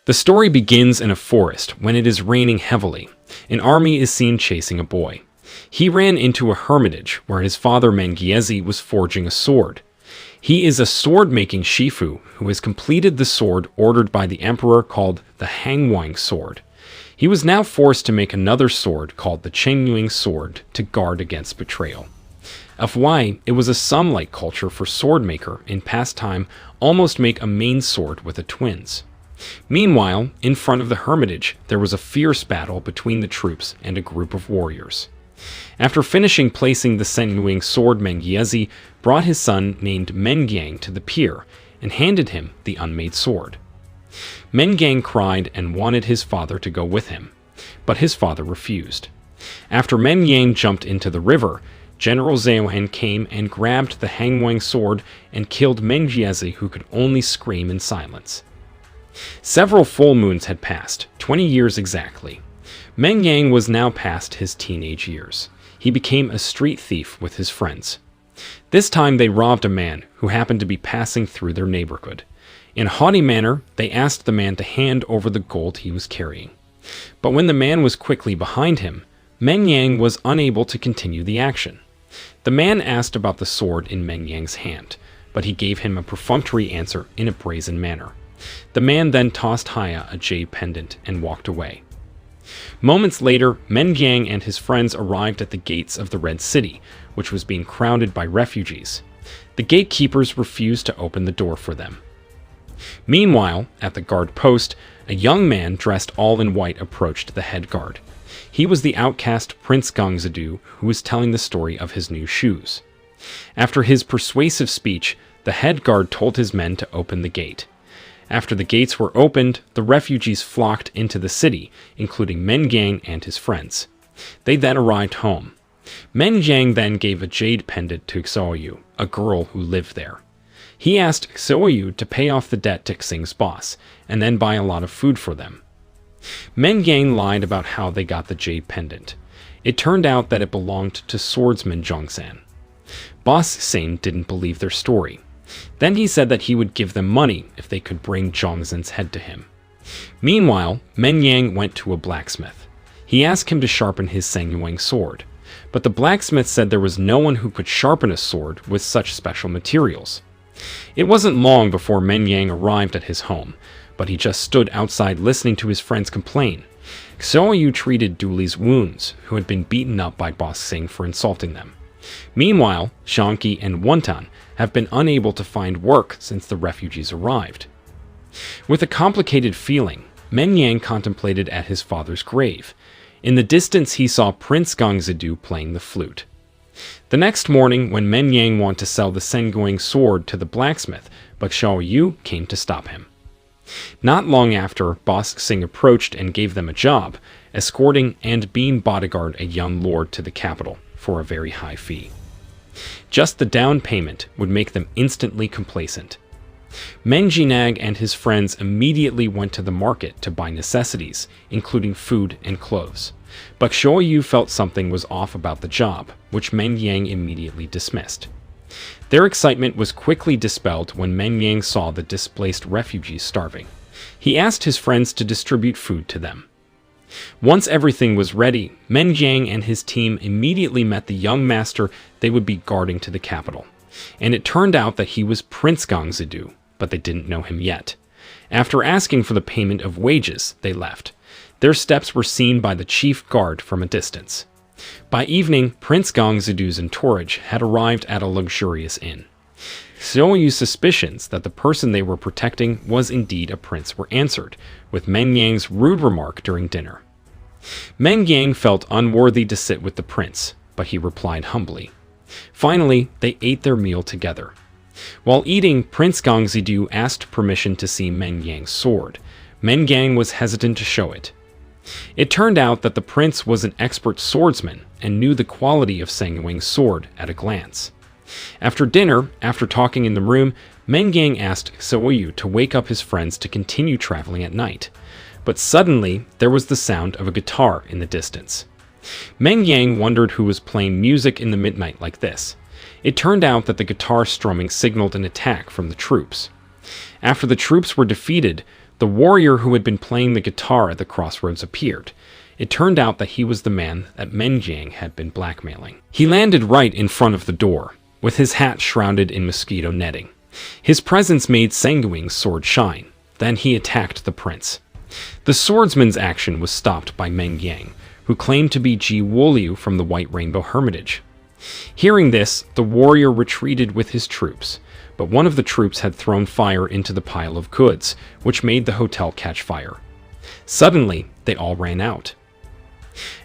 The story begins in a forest when it is raining heavily. An army is seen chasing a boy. He ran into a hermitage where his father Mengiezi was forging a sword. He is a sword-making shifu who has completed the sword ordered by the emperor called the Hangwang sword. He was now forced to make another sword called the Chengyuing sword to guard against betrayal. FY, it was a Sum-like culture for swordmaker in past time almost make a main sword with the twins. Meanwhile, in front of the hermitage, there was a fierce battle between the troops and a group of warriors. After finishing placing the Chengyuing sword, Mengiezi brought his son named Mengyang to the pier and handed him the unmade sword. Mengyang cried and wanted his father to go with him, but his father refused. After Mengyang jumped into the river, General Zhaohan came and grabbed the Hangwang sword and killed Mengiezi, who could only scream in silence. Several full moons had passed, 20 years exactly. Mengyang was now past his teenage years. He became a street thief with his friends. This time they robbed a man who happened to be passing through their neighborhood. In a haughty manner, they asked the man to hand over the gold he was carrying. But when the man was quickly behind him, Mengyang was unable to continue the action. The man asked about the sword in Mengyang's hand, but he gave him a perfunctory answer in a brazen manner. The man then tossed Haya a jade pendant and walked away. Moments later, Mengyang and his friends arrived at the gates of the Red City, which was being crowded by refugees. The gatekeepers refused to open the door for them. Meanwhile, at the guard post, a young man dressed all in white approached the head guard. He was the outcast Prince Gongzadu, who was telling the story of his new shoes. After his persuasive speech, the head guard told his men to open the gate. After the gates were opened, the refugees flocked into the city, including Mengyang and his friends. They then arrived home. Mengyang then gave a jade pendant to Xiaoyu, a girl who lived there. He asked Xiaoyu to pay off the debt to Xing's boss, and then buy a lot of food for them. Mengyang lied about how they got the jade pendant. It turned out that it belonged to swordsman Zhongsan. Boss Xing didn't believe their story. Then he said that he would give them money if they could bring Zhongzhen's head to him. Meanwhile, Mengyang went to a blacksmith. He asked him to sharpen his Chengyuing sword, but the blacksmith said there was no one who could sharpen a sword with such special materials. It wasn't long before Mengyang arrived at his home, but he just stood outside listening to his friends complain. Xiaoyu treated Duli's wounds, who had been beaten up by Boss Xing for insulting them. Meanwhile, Junkie and Wontan have been unable to find work since the refugees arrived. With a complicated feeling, Mengyang contemplated at his father's grave. In the distance he saw Prince Gongzadu playing the flute. The next morning, when Mengyang wanted to sell the Chengyuing sword to the blacksmith, but Xiaoyu came to stop him. Not long after, Boss Xing approached and gave them a job, escorting and being bodyguard a young lord to the capital for a very high fee. Just the down payment would make them instantly complacent. Menginag and his friends immediately went to the market to buy necessities, including food and clothes. But Xiaoyu felt something was off about the job, which Mengyang immediately dismissed. Their excitement was quickly dispelled when Mengyang saw the displaced refugees starving. He asked his friends to distribute food to them. Once everything was ready, Mengyang and his team immediately met the young master they would be guarding to the capital. And it turned out that he was Prince Gongzadu, but they didn't know him yet. After asking for the payment of wages, they left. Their steps were seen by the chief guard from a distance. By evening, Prince Gongzadu's entourage had arrived at a luxurious inn. Xiaoyu's suspicions that the person they were protecting was indeed a prince were answered, with Mengyang's rude remark during dinner. Mengyang felt unworthy to sit with the prince, but he replied humbly. Finally, they ate their meal together. While eating, Prince Gongzadu asked permission to see Mengyang's sword. Mengyang was hesitant to show it. It turned out that the prince was an expert swordsman and knew the quality of Chengyuing's sword at a glance. After dinner, after talking in the room, Mengyang asked Xiaoyu to wake up his friends to continue traveling at night. But suddenly, there was the sound of a guitar in the distance. Mengyang wondered who was playing music in the midnight like this. It turned out that the guitar strumming signaled an attack from the troops. After the troops were defeated, The warrior who had been playing the guitar at the crossroads appeared. It turned out that he was the man that Menjiang had been blackmailing. He landed right in front of the door, with his hat shrouded in mosquito netting. His presence made Sanguing's sword shine. Then he attacked the prince. The swordsman's action was stopped by Meng Yang, who claimed to be Ji Wuliu from the White Rainbow Hermitage. Hearing this, the warrior retreated with his troops, but one of the troops had thrown fire into the pile of goods, which made the hotel catch fire. Suddenly, they all ran out.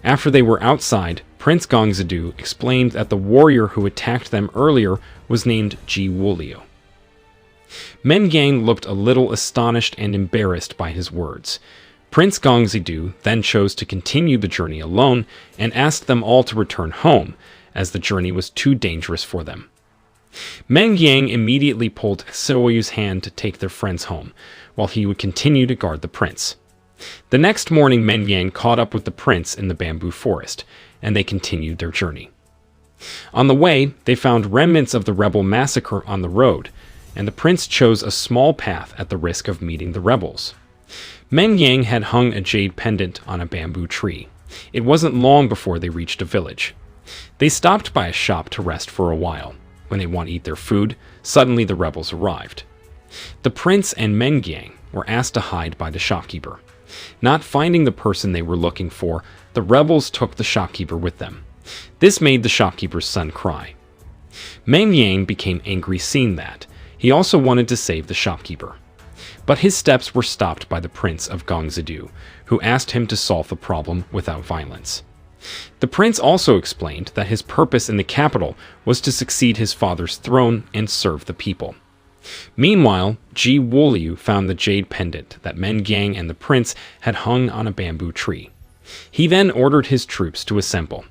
After they were outside, Prince Gongzidu explained that the warrior who attacked them earlier was named Ji Wuliu. Mengang looked a little astonished and embarrassed by his words. Prince Gongzidu then chose to continue the journey alone and asked them all to return home, as the journey was too dangerous for them. Meng Yang immediately pulled Xiaoyu's hand to take their friends home, while he would continue to guard the prince. The next morning, Meng Yang caught up with the prince in the bamboo forest, and they continued their journey. On the way, they found remnants of the rebel massacre on the road, and the prince chose a small path at the risk of meeting the rebels. Meng Yang had hung a jade pendant on a bamboo tree. It wasn't long before they reached a village. They stopped by a shop to rest for a while. When they want to eat their food, suddenly the rebels arrived. The prince and Meng Yang were asked to hide by the shopkeeper. Not finding the person they were looking for, the rebels took the shopkeeper with them. This made the shopkeeper's son cry. Meng Yang became angry seeing that. He also wanted to save the shopkeeper. But his steps were stopped by the prince of Gongzidu, who asked him to solve the problem without violence. The prince also explained that his purpose in the capital was to succeed his father's throne and serve the people. Meanwhile, Ji Wuliu found the jade pendant that Meng Yang and the prince had hung on a bamboo tree. He then ordered his troops to assemble.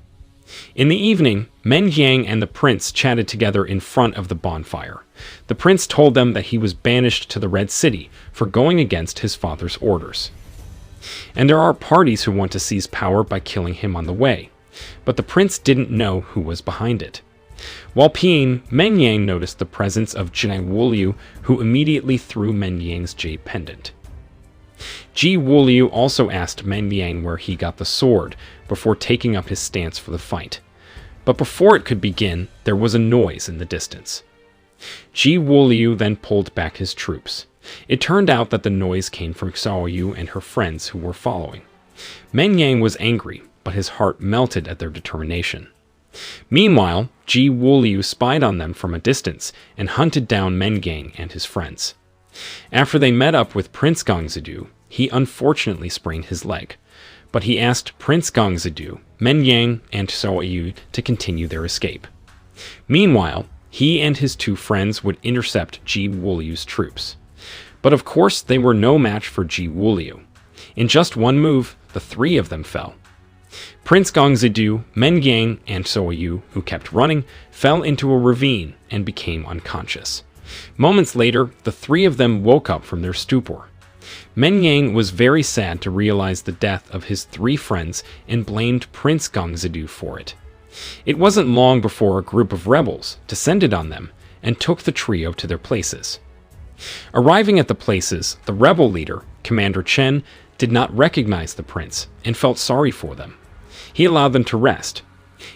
In the evening, Meng Yang and the prince chatted together in front of the bonfire. The prince told them that he was banished to the Red City for going against his father's orders. And there are parties who want to seize power by killing him on the way, but the prince didn't know who was behind it. While peeing, Meng Yang noticed the presence of Ji Wuliu, who immediately threw Meng Yang's jade pendant. Ji Wuliu also asked Meng Yang where he got the sword before taking up his stance for the fight. But before it could begin, there was a noise in the distance. Ji Wuliu then pulled back his troops. It turned out that the noise came from Xiaoyu and her friends who were following. Meng Yang was angry, but his heart melted at their determination. Meanwhile, Ji Wuliu spied on them from a distance and hunted down Meng Yang and his friends. After they met up with Prince Gongzidu, he unfortunately sprained his leg, but he asked Prince Gongzidu, Meng Yang, and Xiaoyu to continue their escape. Meanwhile, he and his two friends would intercept Ji Wuliu's troops. But of course, they were no match for Ji Wuliu. In just one move, the three of them fell. Prince Gongzidu, Meng Yang, and Xiaoyu, who kept running, fell into a ravine and became unconscious. Moments later, the three of them woke up from their stupor. Meng Yang was very sad to realize the death of his three friends and blamed Prince Gongzidu for it. It wasn't long before a group of rebels descended on them and took the trio to their places. Arriving at the places, the rebel leader, Commander Chen, did not recognize the prince and felt sorry for them. He allowed them to rest.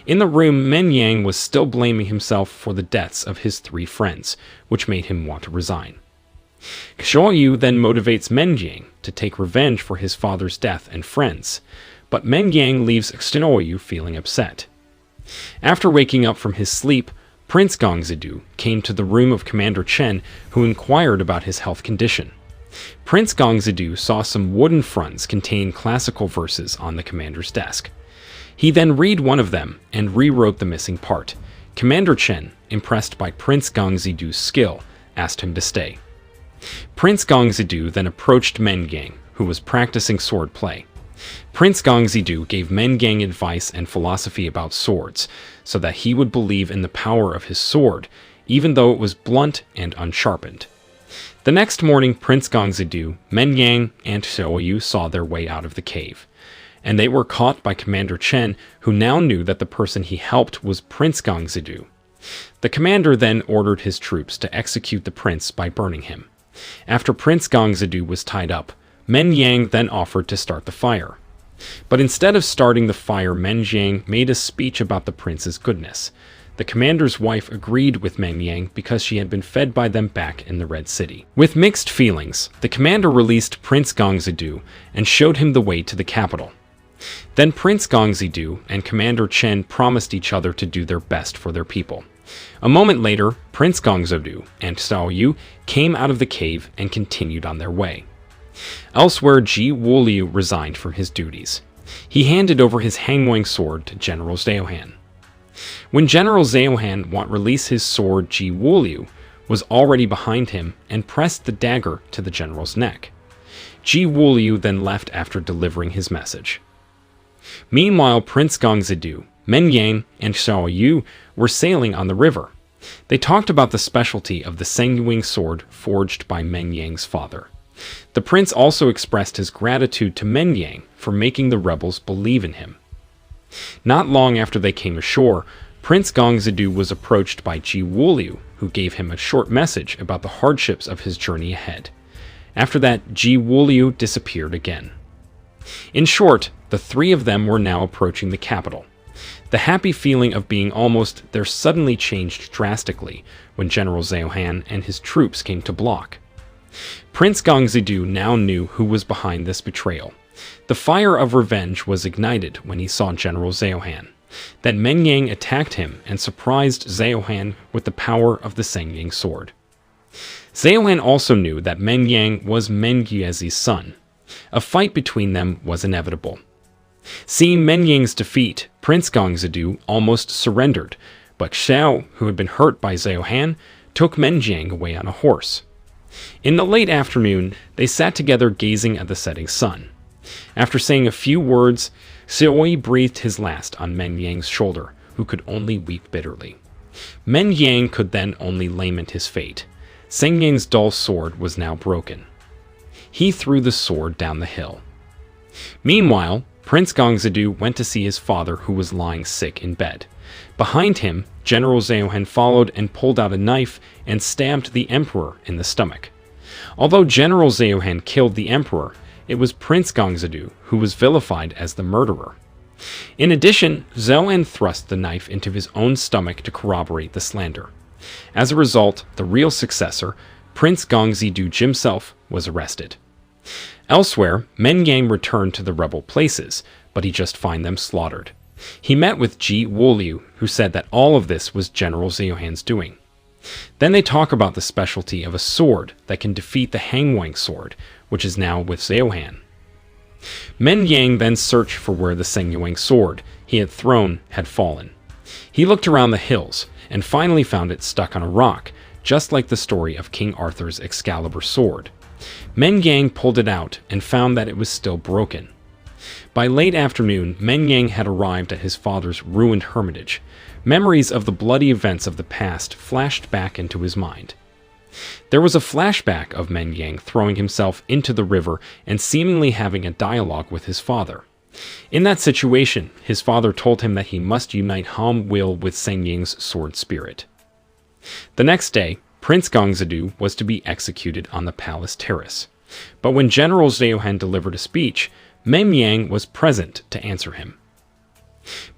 In the room, Meng Yang was still blaming himself for the deaths of his three friends, which made him want to resign. Xiaoyu then motivates Meng Yang to take revenge for his father's death and friends, but Meng Yang leaves Xiaoyu feeling upset. After waking up from his sleep, Prince Gongzidu came to the room of Commander Chen, who inquired about his health condition. Prince Gongzidu saw some wooden fronds containing classical verses on the commander's desk. He then read one of them and rewrote the missing part. Commander Chen, impressed by Prince Gongzidu's skill, asked him to stay. Prince Gongzidu then approached Meng Yang, who was practicing sword play. Prince Gongzidu gave Meng Yang advice and philosophy about swords, so that he would believe in the power of his sword, even though it was blunt and unsharpened. The next morning, Prince Gongzidu, Meng Yang, and Xiaoyu saw their way out of the cave, and they were caught by Commander Chen, who now knew that the person he helped was Prince Gongzidu. The commander then ordered his troops to execute the prince by burning him. After Prince Gongzadu was tied up, Men Yang then offered to start the fire. But instead of starting the fire, Men Yang made a speech about the prince's goodness. The commander's wife agreed with Men Yang because she had been fed by them back in the Red City. With mixed feelings, the commander released Prince Gongzadu and showed him the way to the capital. Then Prince Gongzadu and Commander Chen promised each other to do their best for their people. A moment later, Prince Gongzadu and Xiao Yu came out of the cave and continued on their way. Elsewhere, Ji Wuliu resigned from his duties. He handed over his Hangwang sword to General Zhaohan. When General Zhaohan released his sword, Ji Wuliu was already behind him and pressed the dagger to the general's neck. Ji Wuliu then left after delivering his message. Meanwhile, Prince Gongzadu, Men Yang, and Xiao Yu were sailing on the river. They talked about the specialty of the Sengyuing sword forged by Men Yang's father. The prince also expressed his gratitude to Men Yang for making the rebels believe in him. Not long after they came ashore, Prince Gongzadu was approached by Ji Wuliu, who gave him a short message about the hardships of his journey ahead. After that, Ji Wuliu disappeared again. In short, the three of them were now approaching the capital. The happy feeling of being almost there suddenly changed drastically when General Zhaohan and his troops came to block. Prince Gongzadu now knew who was behind this betrayal. The fire of revenge was ignited when he saw General Zhaohan. Then Men Yang attacked him and surprised Zhaohan with the power of the Sengying sword. Zhaohan also knew that Men Yang was Mengyezi's son. A fight between them was inevitable. Seeing Men Yang's defeat, Prince Gongzadu almost surrendered, but Xiao, who had been hurt by Zhaohan, took Men Yang away on a horse. In the late afternoon, they sat together gazing at the setting sun. After saying a few words, Xiaoyi breathed his last on Men Yang's shoulder, who could only weep bitterly. Men Yang could then only lament his fate. Sengying's dull sword was now broken. He threw the sword down the hill. Meanwhile, Prince Gongzadu went to see his father, who was lying sick in bed. Behind him, General Zhaohan followed and pulled out a knife and stabbed the emperor in the stomach. Although General Zhaohan killed the emperor, it was Prince Gongzadu who was vilified as the murderer. In addition, Zhaohan thrust the knife into his own stomach to corroborate the slander. As a result, the real successor, Prince Gongzadu himself, was arrested. Elsewhere, Men Yang returned to the rebel places, but he just found them slaughtered. He met with Ji Wuliu, who said that all of this was General Zhaohan's doing. Then they talk about the specialty of a sword that can defeat the Hangwang sword, which is now with Zhaohan. Men Yang then searched for where the Sengyuing sword he had thrown had fallen. He looked around the hills and finally found it stuck on a rock, just like the story of King Arthur's Excalibur sword. Men Yang pulled it out and found that it was still broken. By late afternoon, Men Yang had arrived at his father's ruined hermitage. Memories of the bloody events of the past flashed back into his mind. There was a flashback of Men Yang throwing himself into the river and seemingly having a dialogue with his father. In that situation, his father told him that he must unite Han will with Sengying's sword spirit. The next day, Prince Gongzadu was to be executed on the palace terrace. But when General Zhaohan delivered a speech, Men Yang was present to answer him.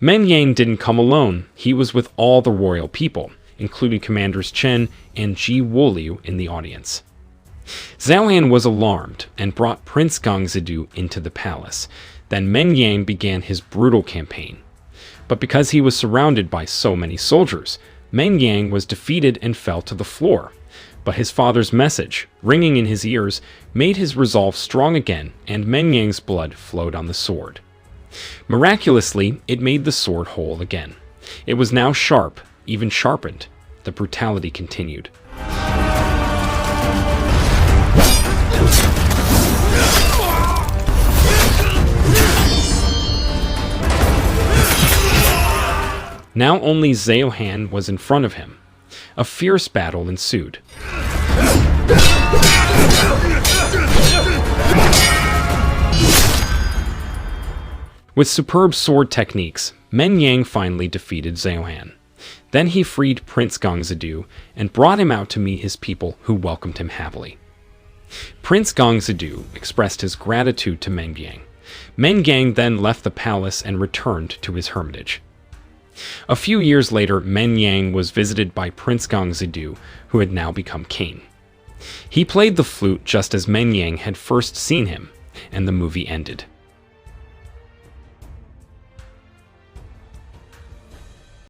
Men Yang didn't come alone. He was with all the royal people, including Commanders Chen and Ji Wuliu in the audience. Zhaohan was alarmed and brought Prince Gongzadu into the palace. Then Men Yang began his brutal campaign. But because he was surrounded by so many soldiers, Men Yang was defeated and fell to the floor. But his father's message, ringing in his ears, made his resolve strong again, and Men Yang's blood flowed on the sword. Miraculously, it made the sword whole again. It was now sharp, even sharpened. The brutality continued. Now only Zhaohan was in front of him. A fierce battle ensued. With superb sword techniques, Men Yang finally defeated Zhaohan. Then he freed Prince Gongzadu and brought him out to meet his people, who welcomed him happily. Prince Gongzidu expressed his gratitude to Mengyang. Mengyang then left the palace and returned to his hermitage. A few years later, Mengyang was visited by Prince Gongzidu, who had now become king. He played the flute just as Mengyang had first seen him, and the movie ended.